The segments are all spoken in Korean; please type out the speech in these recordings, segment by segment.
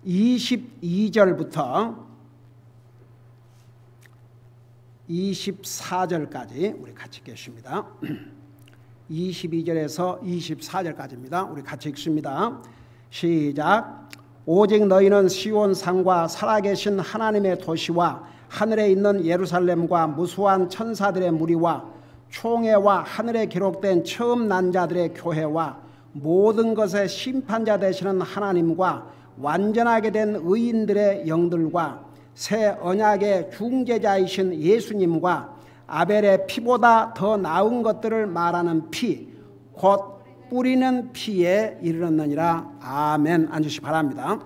22절부터 24절까지 우리 같이 읽겠습니다. 22절에서 24절까지입니다. 우리 같이 읽습니다. 시작. 오직 너희는 시온 산과 살아계신 하나님의 도시와 하늘에 있는 예루살렘과 무수한 천사들의 무리와 총회와 하늘에 기록된 처음 난 자들의 교회와 모든 것의 심판자 되시는 하나님과 완전하게 된 의인들의 영들과 새 언약의 중재자이신 예수님과 아벨의 피보다 더 나은 것들을 말하는 피, 곧 뿌리는 피에 이르렀느니라. 아멘. 앉으시기 바랍니다.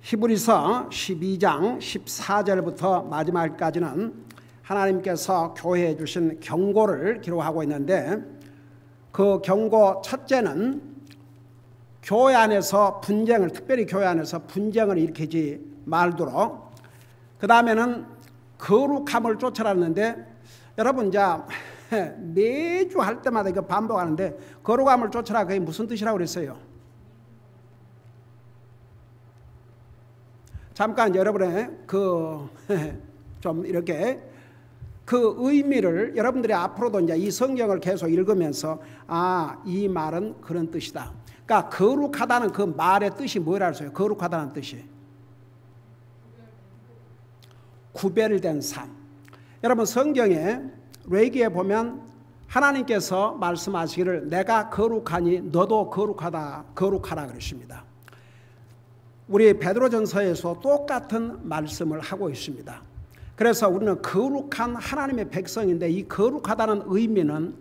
히브리서 12장 14절부터 마지막까지는 하나님께서 교회에 주신 경고를 기록하고 있는데, 그 경고 첫째는 교회 안에서 분쟁을, 특별히 교회 안에서 분쟁을 일으키지 말도록, 그 다음에는 거룩함을 쫓아라는데, 여러분 이제 매주 할 때마다 이거 반복하는데, 거룩함을 쫓아라, 그게 무슨 뜻이라고 그랬어요? 잠깐 여러분의 좀 이렇게 그 의미를 여러분들이 앞으로도 이제 이 성경을 계속 읽으면서, 아, 이 말은 그런 뜻이다. 그러니까 거룩하다는 그 말의 뜻이 뭐라고 했어요? 거룩하다는 뜻이 구별된 삶. 여러분 성경에 레위기에 보면 하나님께서 말씀하시기를 내가 거룩하니 너도 거룩하라 그러십니다. 우리 베드로전서에서 똑같은 말씀을 하고 있습니다. 그래서 우리는 거룩한 하나님의 백성인데, 이 거룩하다는 의미는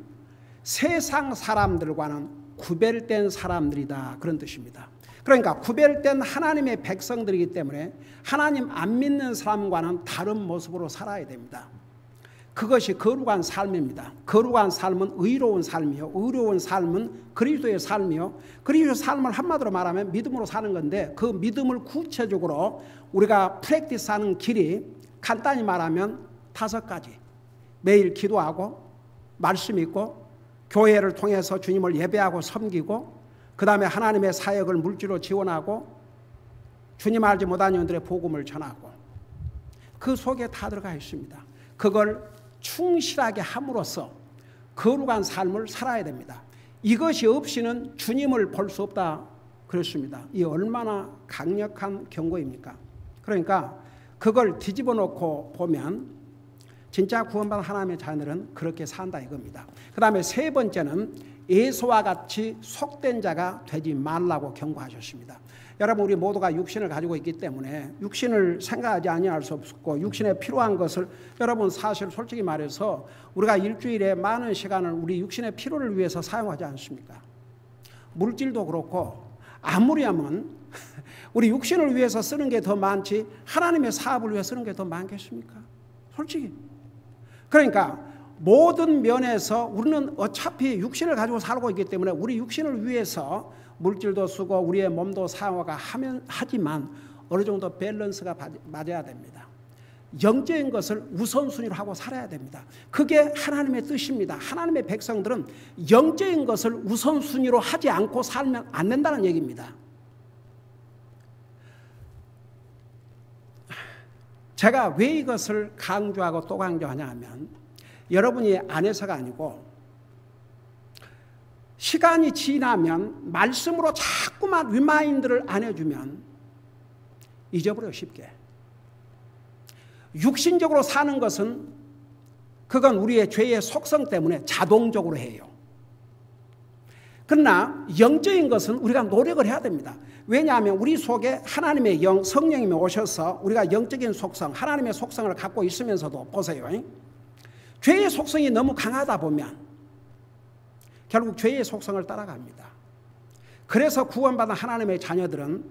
세상 사람들과는 구별된 사람들이다, 그런 뜻입니다. 그러니까 구별된 하나님의 백성들이기 때문에 하나님 안 믿는 사람과는 다른 모습으로 살아야 됩니다. 그것이 거룩한 삶입니다. 거룩한 삶은 의로운 삶이요, 의로운 삶은 그리스도의 삶이요, 그리스도의 삶을 한마디로 말하면 믿음으로 사는 건데, 그 믿음을 구체적으로 우리가 프랙티스하는 길이 간단히 말하면 5가지. 매일 기도하고, 말씀 읽고, 교회를 통해서 주님을 예배하고 섬기고, 그 다음에 하나님의 사역을 물질로 지원하고, 주님 알지 못한 영들의 복음을 전하고, 그 속에 다 들어가 있습니다. 그걸 충실하게 함으로써 거룩한 삶을 살아야 됩니다. 이것이 없이는 주님을 볼 수 없다 그랬습니다. 이 얼마나 강력한 경고입니까? 그러니까 그걸 뒤집어 놓고 보면 진짜 구원받은 하나님의 자녀들은 그렇게 산다 이겁니다. 그 다음에 세 번째는 에서와 같이 속된 자가 되지 말라고 경고하셨습니다. 여러분 우리 모두가 육신을 가지고 있기 때문에 육신을 생각하지 아니할 수 없고, 육신에 필요한 것을, 여러분 사실 솔직히 말해서 우리가 일주일에 많은 시간을 우리 육신의 필요를 위해서 사용하지 않습니까? 물질도 그렇고, 아무리 하면 우리 육신을 위해서 쓰는 게 더 많지 하나님의 사업을 위해 쓰는 게 더 많겠습니까? 솔직히. 그러니까 모든 면에서 우리는 어차피 육신을 가지고 살고 있기 때문에 우리 육신을 위해서 물질도 쓰고 우리의 몸도 사용하고 하지만 어느 정도 밸런스가 맞아야 됩니다. 영적인 것을 우선순위로 하고 살아야 됩니다. 그게 하나님의 뜻입니다. 하나님의 백성들은 영적인 것을 우선순위로 하지 않고 살면 안 된다는 얘기입니다. 제가 왜 이것을 강조하고 또 강조하냐 하면, 여러분이 안에서가 아니고 시간이 지나면 말씀으로 자꾸만 리마인드를 안 해주면 잊어버려요, 쉽게. 육신적으로 사는 것은 그건 우리의 죄의 속성 때문에 자동적으로 해요. 그러나 영적인 것은 우리가 노력을 해야 됩니다. 왜냐하면 우리 속에 하나님의 영, 성령님이 오셔서 우리가 영적인 속성, 하나님의 속성을 갖고 있으면서도, 보세요, 죄의 속성이 너무 강하다 보면 결국 죄의 속성을 따라갑니다. 그래서 구원받은 하나님의 자녀들은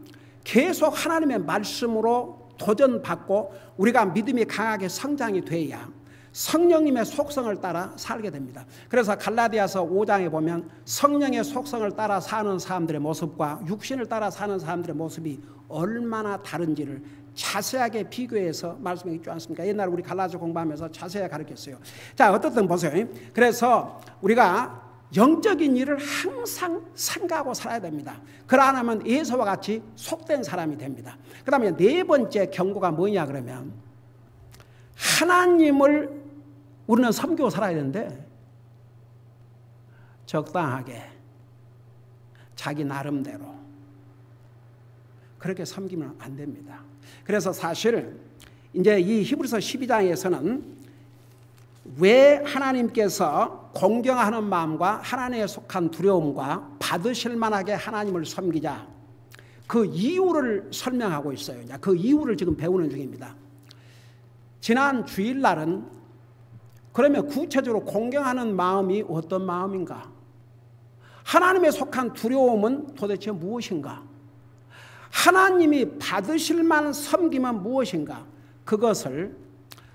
계속 하나님의 말씀으로 도전받고 우리가 믿음이 강하게 성장이 돼야 성령님의 속성을 따라 살게 됩니다. 그래서 갈라디아서 5장에 보면 성령의 속성을 따라 사는 사람들의 모습과 육신을 따라 사는 사람들의 모습이 얼마나 다른지를 자세하게 비교해서 말씀이 있지 않습니까? 옛날에 우리 갈라디아 공부하면서 자세하게 가르쳤어요. 자, 어떻든 보세요. 그래서 우리가 영적인 일을 항상 생각하고 살아야 됩니다. 그러면 에서와 같이 속된 사람이 됩니다. 그 다음에 네 번째 경고가 뭐냐 그러면 하나님을 우리는 섬기고 살아야 되는데 적당하게 자기 나름대로 그렇게 섬기면 안 됩니다. 그래서 사실 이제 이 히브리서 12장에서는 왜 하나님께서 공경하는 마음과 하나님에 속한 두려움과 받으실 만하게 하나님을 섬기자 그 이유를 설명하고 있어요. 그 이유를 지금 배우는 중입니다. 지난 주일날은 그러면 구체적으로 공경하는 마음이 어떤 마음인가? 하나님에 속한 두려움은 도대체 무엇인가? 하나님이 받으실 만한 섬김은 무엇인가? 그것을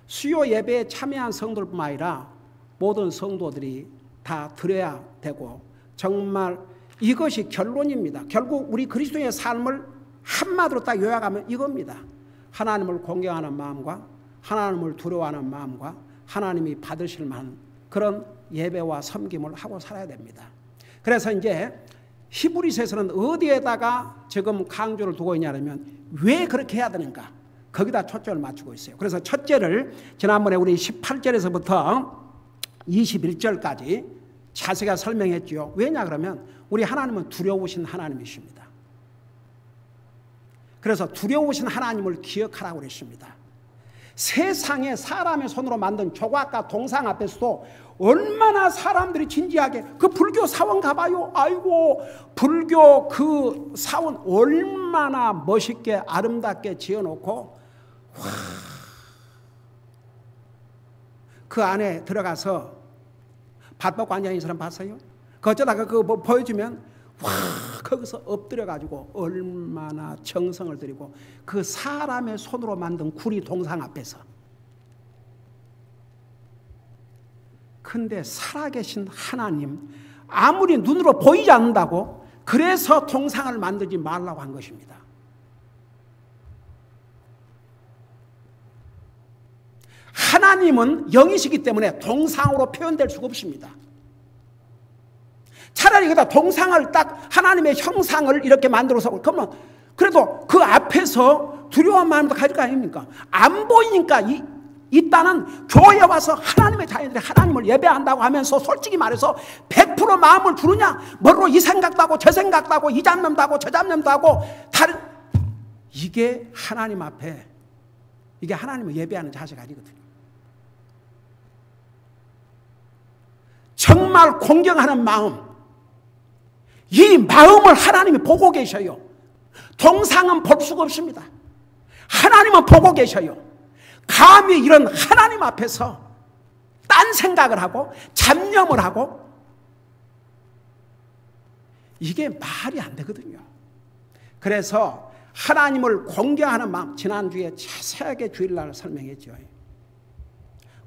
수요 예배에 참여한 성도들뿐만 아니라 모든 성도들이 다 들어야 되고 정말 이것이 결론입니다. 결국 우리 그리스도의 삶을 한마디로 딱 요약하면 이겁니다. 하나님을 공경하는 마음과 하나님을 두려워하는 마음과 하나님이 받으실 만한 그런 예배와 섬김을 하고 살아야 됩니다. 그래서 이제 히브리서에서는 어디에다가 지금 강조를 두고 있냐면 왜 그렇게 해야 되는가? 거기다 초점을 맞추고 있어요. 그래서 첫째를 지난번에 우리 18절에서부터 21절까지 자세히 설명했죠. 왜냐 그러면 우리 하나님은 두려우신 하나님이십니다. 그래서 두려우신 하나님을 기억하라고 그랬습니다. 세상에 사람의 손으로 만든 조각과 동상 앞에서도 얼마나 사람들이 진지하게 그 불교 사원 가봐요. 아이고 불교 그 사원 얼마나 멋있게 아름답게 지어놓고 그 안에 들어가서 밥 먹고 앉아있는 사람 봤어요? 그 어쩌다가 그거 뭐 보여주면 거기서 엎드려가지고 얼마나 정성을 들이고 그 사람의 손으로 만든 구리 동상 앞에서. 근데 살아계신 하나님 아무리 눈으로 보이지 않는다고 그래서 동상을 만들지 말라고 한 것입니다. 하나님은 영이시기 때문에 동상으로 표현될 수가 없습니다. 차라리 그다 동상을 딱 하나님의 형상을 이렇게 만들어서 그러면 그래도 그 앞에서 두려운 마음도 가질 거 아닙니까? 안 보이니까 일단은 교회에 와서 하나님의 자녀들이 하나님을 예배한다고 하면서 솔직히 말해서 100% 마음을 두느냐? 뭐로 이 생각도 하고 저 생각도 하고 이 잡념도 하고 저 잡념도 하고 다른 이게 하나님 앞에 이게 하나님을 예배하는 자세가 아니거든요. 정말 공경하는 마음 이 마음을 하나님이 보고 계셔요. 동상은 볼 수가 없습니다. 하나님은 보고 계셔요. 감히 이런 하나님 앞에서 딴 생각을 하고 잡념을 하고 이게 말이 안 되거든요. 그래서 하나님을 공경하는 마음 지난주에 자세하게 주일날 설명했죠.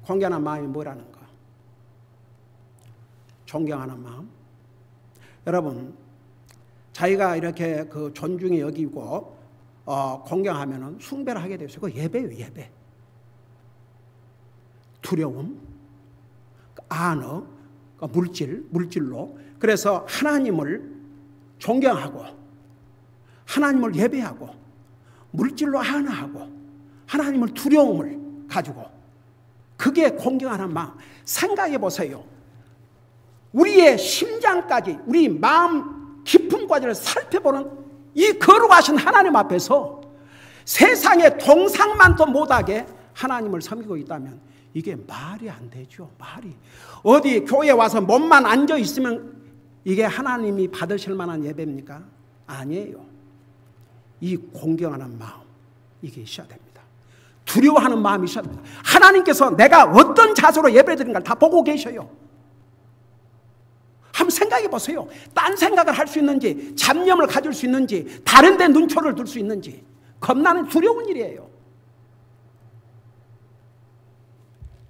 공경하는 마음이 뭐라는 거? 존경하는 마음. 여러분 자기가 이렇게 그 존중이 여기고 공경하면은 숭배를 하게 되어서 그 예배예요. 예배. 두려움, 안어, 물질로. 그래서 하나님을 존경하고 하나님을 예배하고 물질로 안어하고 하나님을 두려움을 가지고 그게 공경하는 마음. 생각해 보세요. 우리의 심장까지 우리 마음 깊음까지를 살펴보는 이 거룩하신 하나님 앞에서 세상의 동상만도 못하게 하나님을 섬기고 있다면 이게 말이 안 되죠. 말이 어디 교회에 와서 몸만 앉아 있으면 이게 하나님이 받으실 만한 예배입니까? 아니에요. 이 공경하는 마음 이게 있어야 됩니다. 두려워하는 마음이 있어야 됩니다. 하나님께서 내가 어떤 자세로 예배드리는가 다 보고 계셔요. 한번 생각해 보세요. 딴 생각을 할 수 있는지 잡념을 가질 수 있는지 다른 데 눈초를 둘 수 있는지 겁나는 두려운 일이에요.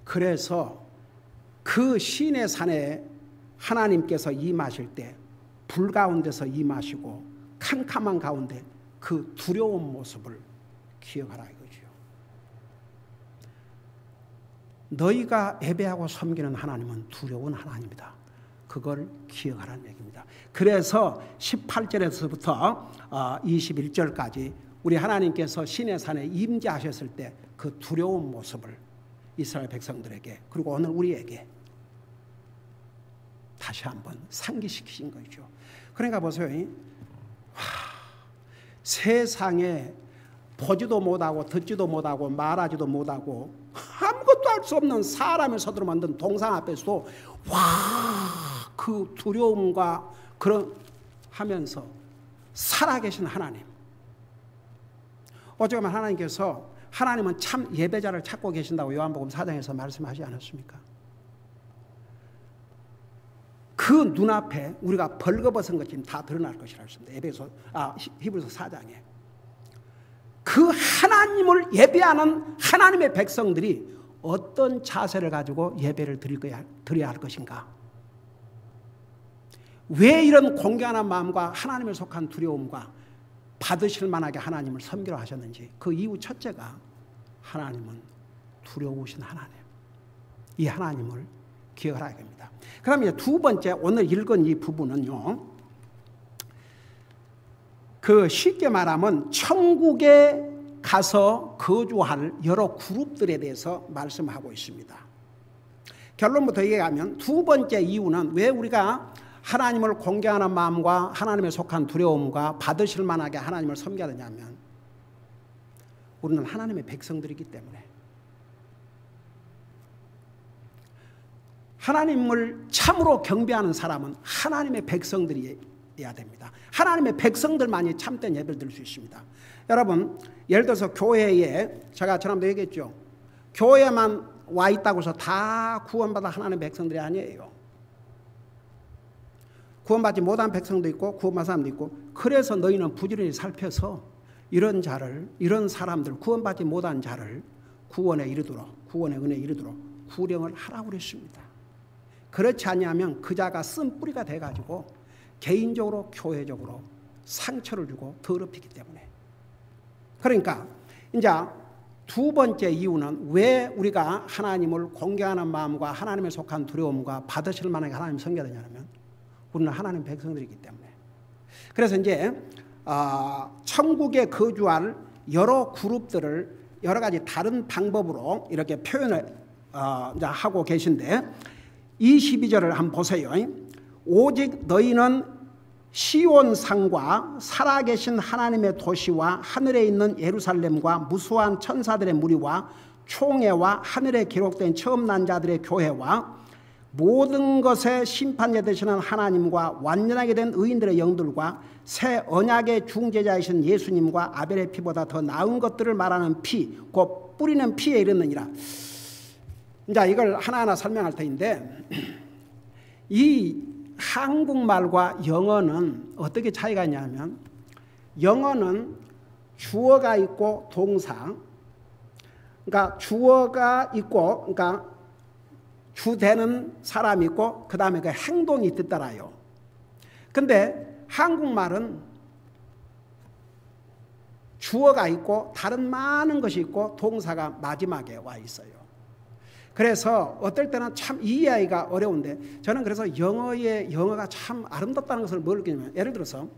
그래서 그 시내 산에 하나님께서 임하실 때 불 가운데서 임하시고 캄캄한 가운데 그 두려운 모습을 기억하라 이거죠. 너희가 예배하고 섬기는 하나님은 두려운 하나님이다. 그 그걸 기억하라는 얘기입니다. 그래서 18절에서부터 21절까지 우리 하나님께서 시내 산에 임재하셨을 때 그 두려운 모습을 이스라엘 백성들에게 그리고 오늘 우리에게 다시 한번 상기시키신 거죠. 그러니까 보세요. 세상에 보지도 못하고 듣지도 못하고 말하지도 못하고 아무것도 할 수 없는 사람의 손으로 만든 동상 앞에서도 그 두려움과 그런 하면서 살아계신 하나님. 어쩌면 하나님께서 하나님은 참 예배자를 찾고 계신다고 요한복음 4장에서 말씀하지 않았습니까? 그 눈앞에 우리가 벌거벗은 것 지금 다 드러날 것이라 했습니다. 히브리서 4장에. 그 하나님을 예배하는 하나님의 백성들이 어떤 자세를 가지고 예배를 드려야 할 것인가? 왜 이런 공경한 마음과 하나님을 속한 두려움과 받으실 만하게 하나님을 섬기려 하셨는지 그 이유 첫째가 하나님은 두려우신 하나님. 이 하나님을 기억하라 합니다. 그 다음에 두 번째 오늘 읽은 이 부분은요. 그 쉽게 말하면 천국에 가서 거주할 여러 그룹들에 대해서 말씀하고 있습니다. 결론부터 얘기하면 두 번째 이유는 왜 우리가 하나님을 공경하는 마음과 하나님에 속한 두려움과 받으실 만하게 하나님을 섬겨야 되냐면 우리는 하나님의 백성들이기 때문에 하나님을 참으로 경배하는 사람은 하나님의 백성들이어야 됩니다. 하나님의 백성들만이 참된 예배를 드릴 수 있습니다. 여러분 예를 들어서 교회에 제가 지난번에 얘기했죠. 교회만 와 있다고 해서 다 구원받아 하나님의 백성들이 아니에요. 구원받지 못한 백성도 있고 구원받은 사람도 있고 그래서 너희는 부지런히 살펴서 이런 사람들 구원받지 못한 자를 구원에 이르도록 구원의 은혜에 이르도록 구령을 하라고 그랬습니다. 그렇지 않냐면 그 자가 쓴 뿌리가 돼가지고 개인적으로 교회적으로 상처를 주고 더럽히기 때문에 그러니까 이제 두 번째 이유는 왜 우리가 하나님을 공경하는 마음과 하나님에 속한 두려움과 받으실 만하게 하나님을 섬겨야 되냐면 우리는 하나님 백성들이기 때문에 그래서 이제 천국에 거주할 여러 그룹들을 여러 가지 다른 방법으로 이렇게 표현을 이제 하고 계신데 22절을 한번 보세요. 오직 너희는 시온산과 살아계신 하나님의 도시와 하늘에 있는 예루살렘과 무수한 천사들의 무리와 총회와 하늘에 기록된 처음 난 자들의 교회와 모든 것의 심판자 되시는 하나님과 완전하게 된 의인들의 영들과 새 언약의 중재자이신 예수님과 아벨의 피보다 더 나은 것들을 말하는 피, 곧 뿌리는 피에 이르느니라. 이제 이걸 하나하나 설명할 터인데 이 한국말과 영어는 어떻게 차이가 있냐면 영어는 주어가 있고 동사, 그러니까 주어가 있고 그러니까 주되는 사람이 있고 그 다음에 그 행동이 뒤따라요. 근데 한국말은 주어가 있고 다른 많은 것이 있고 동사가 마지막에 와 있어요. 그래서 어떨 때는 참 이해하기가 어려운데 저는 그래서 영어가 참 아름답다는 것을 뭘 느끼냐면 예를 들어서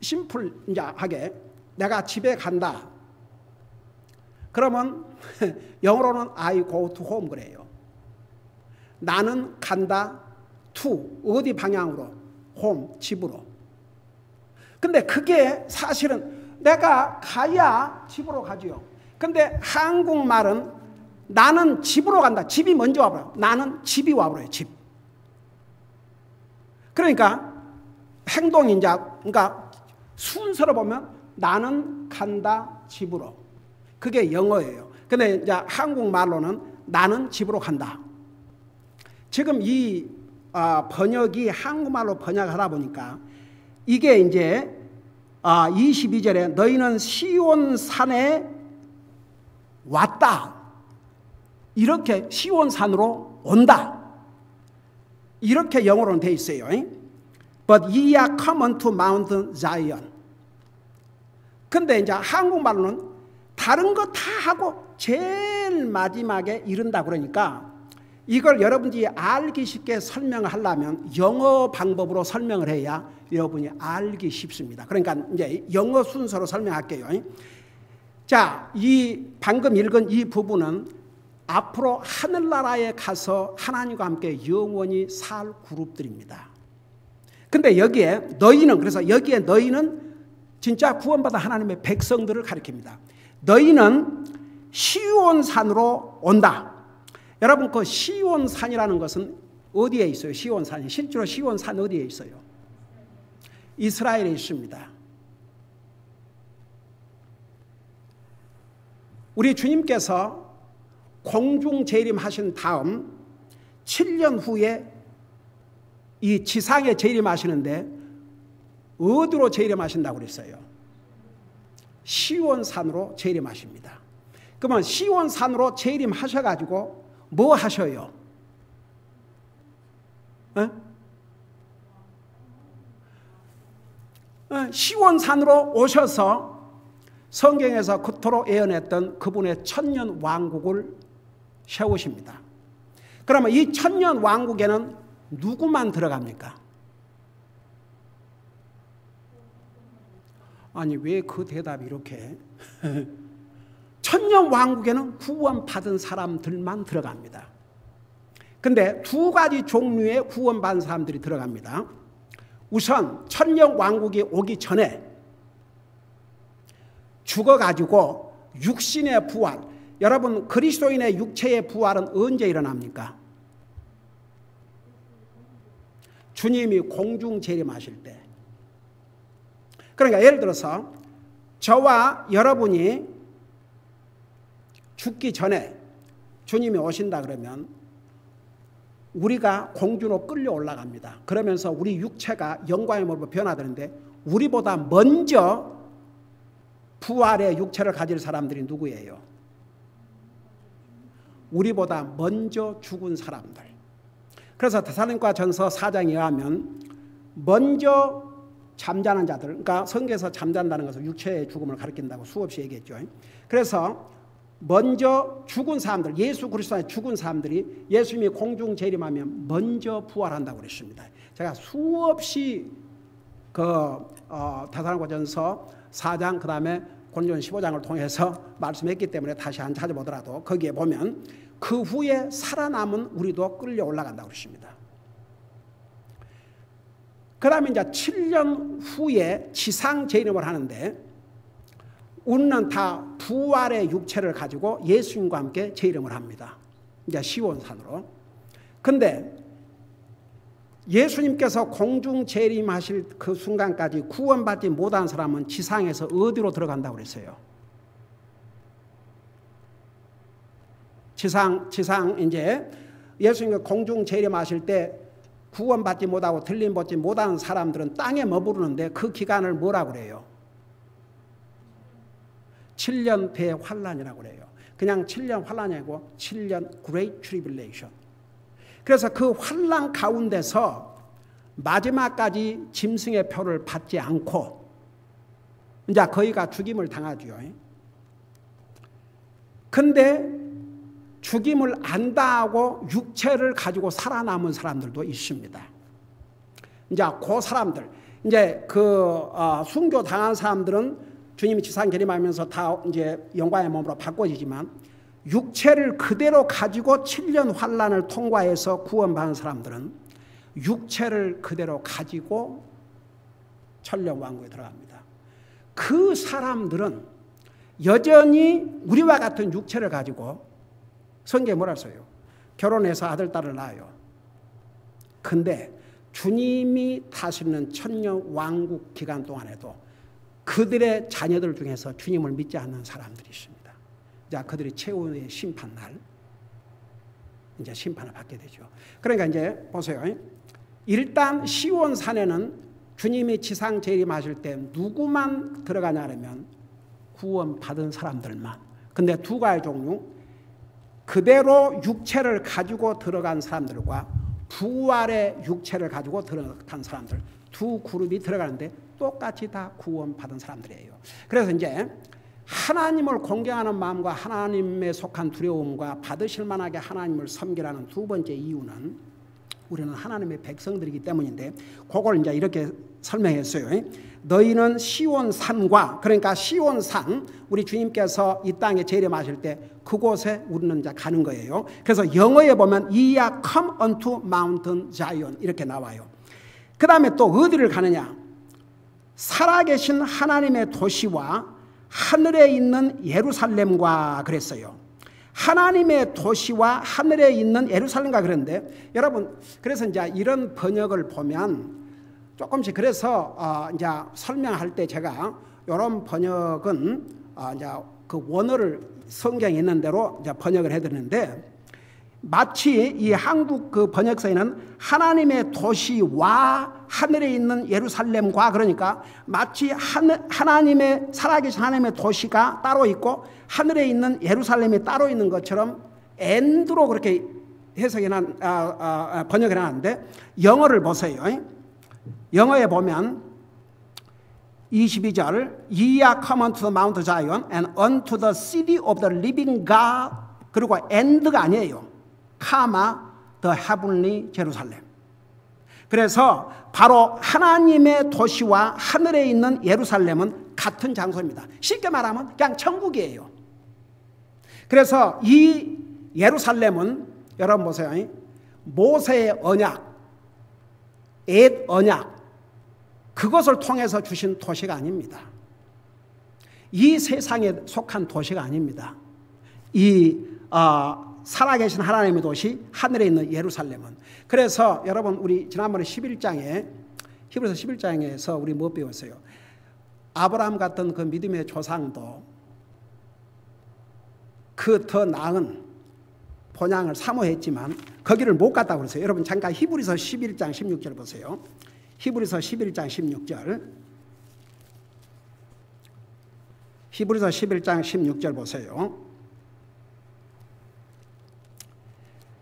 심플하게 내가 집에 간다. 그러면 영어로는 I go to home 그래요. 나는 간다 to 어디 방향으로? home 집으로. 근데 그게 사실은 내가 가야 집으로 가지요. 근데 한국말은 나는 집으로 간다. 집이 먼저 와버려요. 나는 집이 와버려요. 집. 그러니까 행동이 이제 그러니까 순서로 보면 나는 간다 집으로. 그게 영어예요. 근데 이제 한국말로는 나는 집으로 간다. 지금 이 번역이 한국말로 번역하다 보니까 이게 이제 22절에 너희는 시온산에 왔다. 이렇게 시온산으로 온다. 이렇게 영어로는 돼 있어요. But ye are come unto Mount Zion. 근데 이제 한국말로는 다른 거 다 하고 제일 마지막에 이른다 그러니까 이걸 여러분들이 알기 쉽게 설명을 하려면 영어 방법으로 설명을 해야 여러분이 알기 쉽습니다. 그러니까 이제 영어 순서로 설명할게요. 자, 이 방금 읽은 이 부분은 앞으로 하늘나라에 가서 하나님과 함께 영원히 살 그룹들입니다. 근데 여기에 너희는, 그래서 여기에 너희는 진짜 구원받은 하나님의 백성들을 가리킵니다. 너희는 시온산으로 온다. 여러분, 그 시온산이라는 것은 어디에 있어요? 시온산이 실제로 시온산 어디에 있어요? 이스라엘에 있습니다. 우리 주님께서 공중 재림하신 다음 7년 후에 이 지상에 재림하시는데 어디로 재림하신다고 그랬어요? 시온산으로 재림하십니다. 그러면 시온산으로 재림하셔가지고 뭐 하셔요? 시온산으로 오셔서 성경에서 그토록 예언했던 그분의 천년 왕국을 세우십니다. 그러면 이 천년 왕국에는 누구만 들어갑니까? 아니, 왜 그 대답이 이렇게? 천년 왕국에는 구원받은 사람들만 들어갑니다. 근데 두 가지 종류의 구원받은 사람들이 들어갑니다. 우선 천년 왕국이 오기 전에 죽어가지고 육신의 부활, 여러분 그리스도인의 육체의 부활은 언제 일어납니까? 주님이 공중 재림하실 때. 그러니까 예를 들어서 저와 여러분이 죽기 전에 주님이 오신다 그러면 우리가 공중으로 끌려 올라갑니다. 그러면서 우리 육체가 영광의 모습으로 변화되는데 우리보다 먼저 부활의 육체를 가질 사람들이 누구예요? 우리보다 먼저 죽은 사람들. 그래서 데살로니가전서 4장에 의하면 먼저 잠자는 자들, 그러니까 성경에서 잠잔다는 것은 육체의 죽음을 가리킨다고 수없이 얘기했죠. 그래서 먼저 죽은 사람들, 예수 그리스도 안에 죽은 사람들이 예수님이 공중 재림하면 먼저 부활한다고 그랬습니다. 제가 수없이 데살로니가전서 4장 그다음에 고린도전서 15장을 통해서 말씀했기 때문에 다시 한 찾아보더라도 거기에 보면 그 후에 살아남은 우리도 끌려 올라간다고 그랬습니다. 그 다음에 이제 7년 후에 지상 재림을 하는데 우리는 다 부활의 육체를 가지고 예수님과 함께 재림을 합니다. 이제 시온산으로. 근데 예수님께서 공중 재림하실 그 순간까지 구원받지 못한 사람은 지상에서 어디로 들어간다고 그랬어요? 지상 이제 예수님이 공중 재림하실 때 구원받지 못하고 들림받지 못하는 사람들은 땅에 머무르는데 그 기간을 뭐라고 그래요? 7년 대환란이라고 그래요. 그냥 7년 환란이 아니고 7년 Great Tribulation. 그래서 그 환란 가운데서 마지막까지 짐승의 표를 받지 않고 이제 거기가 죽임을 당하죠. 근데 죽임을 안 당하고 육체를 가지고 살아남은 사람들도 있습니다. 이제 그 사람들, 이제 순교 당한 사람들은 주님이 지상 재림하면서 다 이제 영광의 몸으로 바꿔지지만 육체를 그대로 가지고 7년 환란을 통과해서 구원받은 사람들은 육체를 그대로 가지고 천년 왕국에 들어갑니다. 그 사람들은 여전히 우리와 같은 육체를 가지고 성경에 뭐라 써요? 결혼해서 아들, 딸을 낳아요. 근데 주님이 다스리는 천년 왕국 기간 동안에도 그들의 자녀들 중에서 주님을 믿지 않는 사람들이 있습니다. 자, 그들이 최후의 심판날 이제 심판을 받게 되죠. 그러니까 이제 보세요. 일단 시온산에는 주님이 지상 재림하실 때 누구만 들어가냐면 구원받은 사람들만. 근데 두 가지 종류, 그대로 육체를 가지고 들어간 사람들과 부활의 육체를 가지고 들어간 사람들 두 그룹이 들어가는데 똑같이 다 구원받은 사람들이에요. 그래서 이제 하나님을 공경하는 마음과 하나님에 속한 두려움과 받으실 만하게 하나님을 섬기라는 두 번째 이유는 우리는 하나님의 백성들이기 때문인데, 그걸 이제 이렇게 설명했어요. 너희는 시온산과, 그러니까 시온산, 우리 주님께서 이 땅에 재림하실 때 그곳에 우리는 이제 가는 거예요. 그래서 영어에 보면 Ye are come unto Mountain Zion 이렇게 나와요. 그 다음에 또 어디를 가느냐? 살아계신 하나님의 도시와 하늘에 있는 예루살렘과 그랬어요. 하나님의 도시와 하늘에 있는 예루살렘과 그랬는데, 여러분, 그래서 이제 이런 번역을 보면 조금씩, 그래서 이제 설명할 때 제가 이런 번역은 이제 그 원어를 성경에 있는 대로 이제 번역을 해드리는데, 마치 이 한국 그 번역서에는 하나님의 도시와 하늘에 있는 예루살렘과, 그러니까 마치 하나님의 살아계신 하나님의 도시가 따로 있고 하늘에 있는 예루살렘이 따로 있는 것처럼 엔드로 그렇게 번역을 해놨는데, 영어를 보세요. 영어에 보면 22절 Ye are come unto the Mount Zion and unto the city of the living God, 그리고 and가 아니에요. 카마 the heavenly Jerusalem. 그래서 바로 하나님의 도시와 하늘에 있는 예루살렘은 같은 장소입니다. 쉽게 말하면 그냥 천국이에요. 그래서 이 예루살렘은 여러분 보세요. 모세의 언약, 옛 언약, 그것을 통해서 주신 도시가 아닙니다. 이 세상에 속한 도시가 아닙니다. 이 살아계신 하나님의 도시, 하늘에 있는 예루살렘은. 그래서 여러분, 우리 지난번에 11장에 히브리서 11장에서 우리 뭐 배웠어요? 아브라함 같은 그 믿음의 조상도 그 더 나은 본향을 사모했지만 거기를 못 갔다고 그랬어요. 여러분 잠깐 히브리서 11장 16절 보세요. 히브리서 11장 16절. 히브리서 11장 16절 보세요.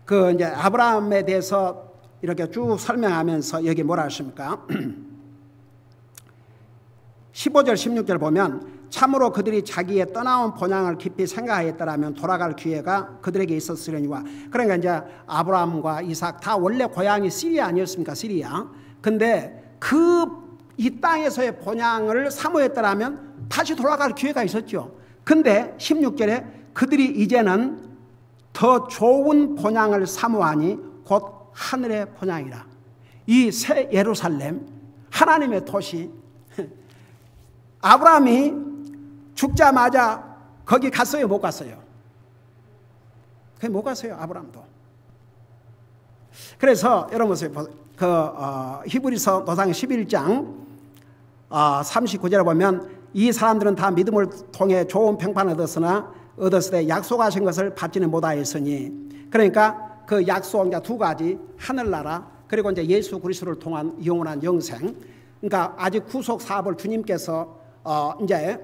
그 이제 아브라함에 대해서 이렇게 쭉 설명하면서 여기 뭐라 하십니까? 15절 16절 보면 참으로 그들이 자기의 떠나온 본향을 깊이 생각하였더라면 돌아갈 기회가 그들에게 있었으려니와. 그러니까 이제 아브라함과 이삭 다 원래 고향이 시리아 아니었습니까? 시리아. 근데 이 땅에서의 본향을 사모했더라면 다시 돌아갈 기회가 있었죠. 근데 16절에 그들이 이제는 더 좋은 본향을 사모하니 곧 하늘의 본향이라. 이 새 예루살렘, 하나님의 도시. 아브라함이 죽자마자 거기 갔어요? 못 갔어요? 그게 못 갔어요, 아브라함도. 그래서 여러분 보세요. 히브리서 노상 11장 39절에 보면 이 사람들은 다 믿음을 통해 좋은 평판을 얻었을 때 약속하신 것을 받지는 못하였으니. 그러니까 그 약속 두 가지, 하늘나라 그리고 이제 예수 그리스도를 통한 영원한 영생. 그러니까 아직 구속 사업을 주님께서 이제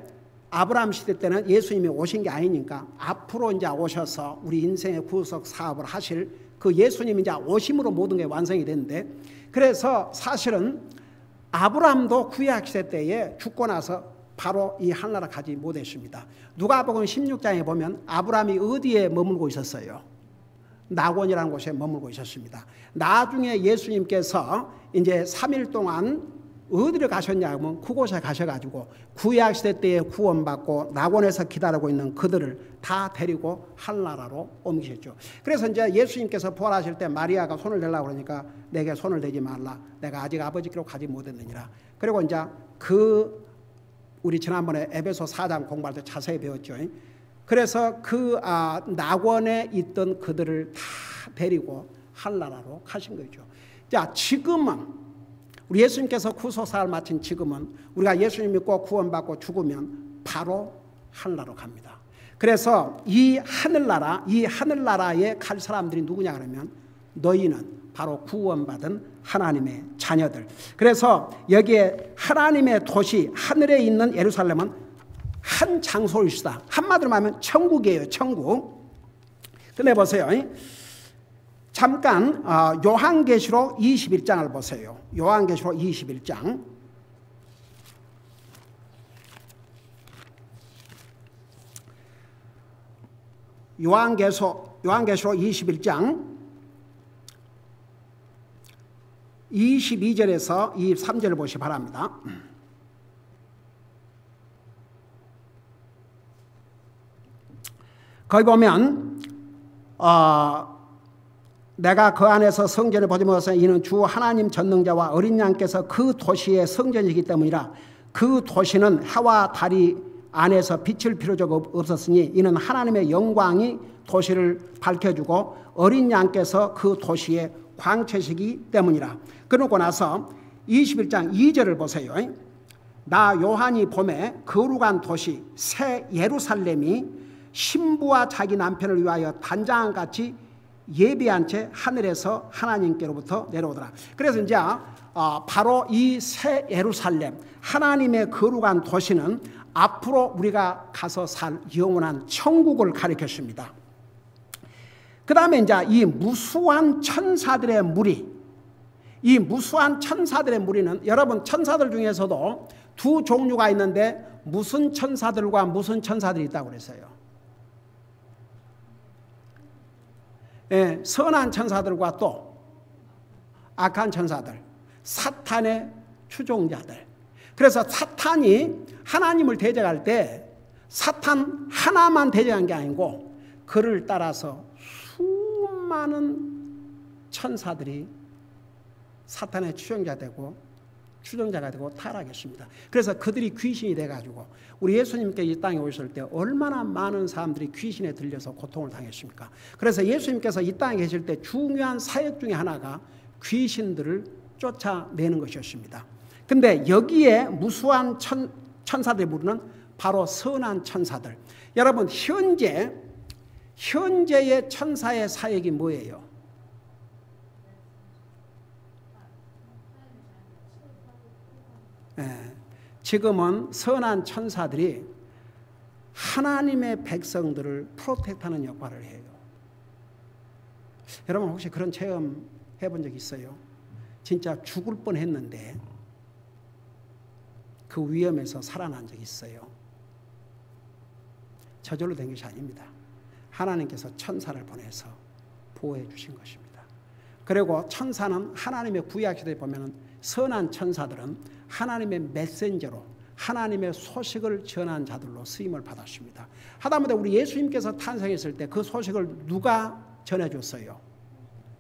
아브라함 시대 때는 예수님이 오신 게 아니니까 앞으로 이제 오셔서 우리 인생의 구속 사업을 하실 그 예수님이 이제 오심으로 모든 게 완성이 됐는데, 그래서 사실은 아브라함도 구약 시대 때에 죽고 나서 바로 이 하늘나라 가지 못했습니다. 누가복음 16장에 보면 아브라함이 어디에 머물고 있었어요? 낙원이라는 곳에 머물고 있었습니다. 나중에 예수님께서 이제 3일 동안 어디를 가셨냐면 그곳에 가셔가지고 구약시대 때에 구원받고 낙원에서 기다리고 있는 그들을 다 데리고 하늘나라로 옮기셨죠. 그래서 이제 예수님께서 부활하실 때 마리아가 손을 대려고 그러니까 내게 손을 대지 말라. 내가 아직 아버지께로 가지 못했느니라. 그리고 이제 우리 지난번에 에베소 4장 공부할 때 자세히 배웠죠. 그래서 낙원에 있던 그들을 다 데리고 하늘나라로 가신 거죠. 자, 지금은 우리 예수님께서 구속사를 마친 지금은 우리가 예수님 믿고 구원받고 죽으면 바로 하늘나라로 갑니다. 그래서 이 하늘나라에 갈 사람들이 누구냐 그러면 너희는 바로 구원받은 하나님의 자녀들. 그래서 여기에 하나님의 도시 하늘에 있는 예루살렘은 한 장소일 수다. 한마디로 말하면 천국이에요. 천국. 근데 보세요. 잠깐 요한계시록 21장을 보세요. 요한계시록 21장. 요한계시록 21장 22절에서 23절을 보시기 바랍니다. 거기 보면 내가 그 안에서 성전을 보지 못하였으나 이는 주 하나님 전능자와 어린 양께서 그 도시의 성전이기 때문이라. 그 도시는 해와 달이 안에서 비칠 필요가 없었으니 이는 하나님의 영광이 도시를 밝혀주고 어린 양께서 그 도시의 광채시기 때문이라. 그러고 나서 21장 2절을 보세요. 나 요한이 봄에 거룩한 도시 새 예루살렘이 신부와 자기 남편을 위하여 단장같이 예비한 채 하늘에서 하나님께로부터 내려오더라. 그래서 이제 바로 이 새 예루살렘, 하나님의 거룩한 도시는 앞으로 우리가 가서 살 영원한 천국을 가리켰습니다. 그 다음에 이제 이 무수한 천사들의 무리, 이 무수한 천사들의 무리는 여러분 천사들 중에서도 두 종류가 있는데 무슨 천사들과 무슨 천사들이 있다고 그랬어요. 예, 선한 천사들과 또 악한 천사들, 사탄의 추종자들. 그래서 사탄이 하나님을 대적할 때 사탄 하나만 대적한 게 아니고 그를 따라서 수많은 천사들이 사탄의 추종자가 되고 타락했습니다. 그래서 그들이 귀신이 돼가지고 우리 예수님께 이 땅에 오셨을 때 얼마나 많은 사람들이 귀신에 들려서 고통을 당했습니까? 그래서 예수님께서 이 땅에 계실 때 중요한 사역 중에 하나가 귀신들을 쫓아내는 것이었습니다. 근데 여기에 무수한 천사들이 부르는 바로 선한 천사들. 여러분 현재의 천사의 사역이 뭐예요? 지금은 선한 천사들이 하나님의 백성들을 프로텍트하는 역할을 해요. 여러분 혹시 그런 체험 해본 적 있어요? 진짜 죽을 뻔했는데 그 위험에서 살아난 적 있어요? 저절로 된 것이 아닙니다. 하나님께서 천사를 보내서 보호해 주신 것입니다. 그리고 천사는 하나님의 구약시대에 보면 선한 천사들은 하나님의 메신저로 하나님의 소식을 전한 자들로 쓰임을 받았습니다. 하다못해 우리 예수님께서 탄생했을 때 그 소식을 누가 전해줬어요?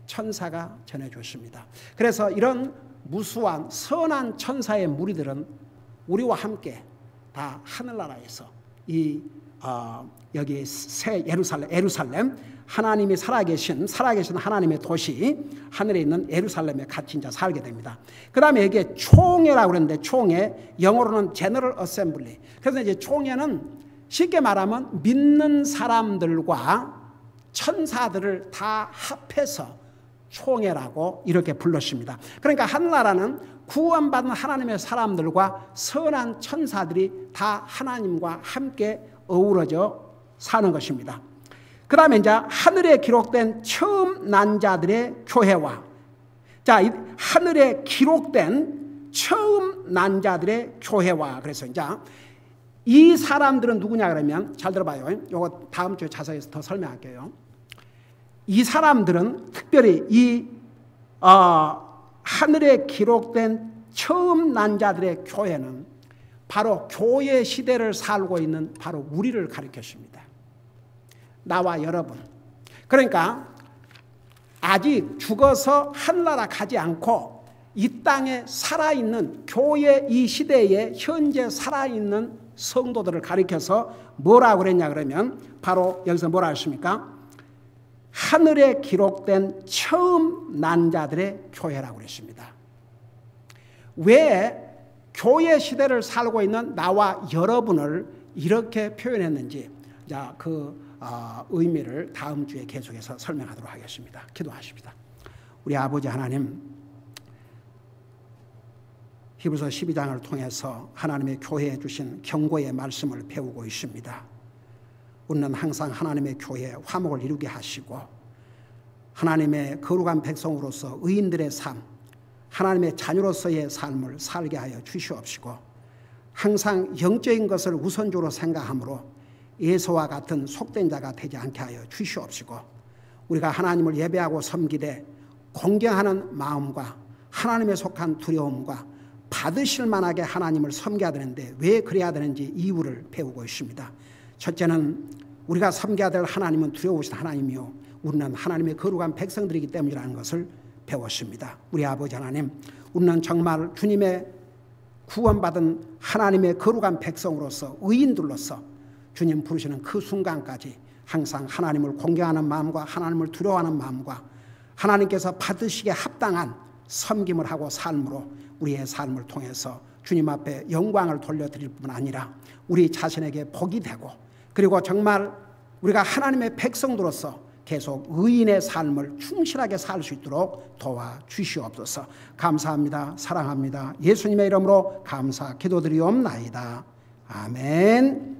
천사가 전해줬습니다. 그래서 이런 무수한 선한 천사의 무리들은 우리와 함께 다 하늘나라에서 여기 새 예루살렘 하나님이 살아계신 하나님의 도시 하늘에 있는 예루살렘에 같이 이제 살게 됩니다. 그 다음에 여기에 총회라고 그러는데 총회 영어로는 제너럴 어셈블리. 그래서 이제 총회는 쉽게 말하면 믿는 사람들과 천사들을 다 합해서 총회라고 이렇게 불렀습니다. 그러니까 하늘나라는 구원받은 하나님의 사람들과 선한 천사들이 다 하나님과 함께 어우러져 사는 것입니다. 그 다음에 이제 하늘에 기록된 처음 난 자들의 교회와 이 하늘에 기록된 처음 난 자들의 교회와 그래서 이제 이 사람들은 누구냐 그러면 잘 들어봐요. 이거 다음 주에 자세히 더 설명할게요. 이 사람들은 특별히 이 하늘에 기록된 처음 난 자들의 교회는 바로 교회 시대를 살고 있는 바로 우리를 가리켰습니다. 나와 여러분. 그러니까 아직 죽어서 하늘나라 가지 않고 이 땅에 살아있는 교회 이 시대에 현재 살아있는 성도들을 가리켜서 뭐라고 그랬냐 그러면 바로 여기서 뭐라 했습니까? 하늘에 기록된 처음 난 자들의 교회라고 그랬습니다. 왜 교회 시대를 살고 있는 나와 여러분을 이렇게 표현했는지 그 의미를 다음 주에 계속해서 설명하도록 하겠습니다. 기도하십니다. 우리 아버지 하나님, 히브리서 12장을 통해서 하나님의 교회에 주신 경고의 말씀을 배우고 있습니다. 우리는 항상 하나님의 교회에 화목을 이루게 하시고 하나님의 거룩한 백성으로서 의인들의 삶, 하나님의 자녀로서의 삶을 살게 하여 주시옵시고 항상 영적인 것을 우선적으로 생각하므로 에서와 같은 속된 자가 되지 않게 하여 주시옵시고 우리가 하나님을 예배하고 섬기되 공경하는 마음과 하나님에 속한 두려움과 받으실 만하게 하나님을 섬겨야 되는데 왜 그래야 되는지 이유를 배우고 있습니다. 첫째는 우리가 섬겨야 될 하나님은 두려우신 하나님이요 우리는 하나님의 거룩한 백성들이기 때문이라는 것을 배웠습니다. 우리 아버지 하나님, 우리는 정말 주님의 구원받은 하나님의 거룩한 백성으로서 의인들로서 주님 부르시는 그 순간까지 항상 하나님을 공경하는 마음과 하나님을 두려워하는 마음과 하나님께서 받으시기에 합당한 섬김을 하고 삶으로 우리의 삶을 통해서 주님 앞에 영광을 돌려드릴 뿐 아니라 우리 자신에게 복이 되고 그리고 정말 우리가 하나님의 백성으로서 계속 의인의 삶을 충실하게 살 수 있도록 도와주시옵소서. 감사합니다. 사랑합니다. 예수님의 이름으로 감사 기도드리옵나이다. 아멘.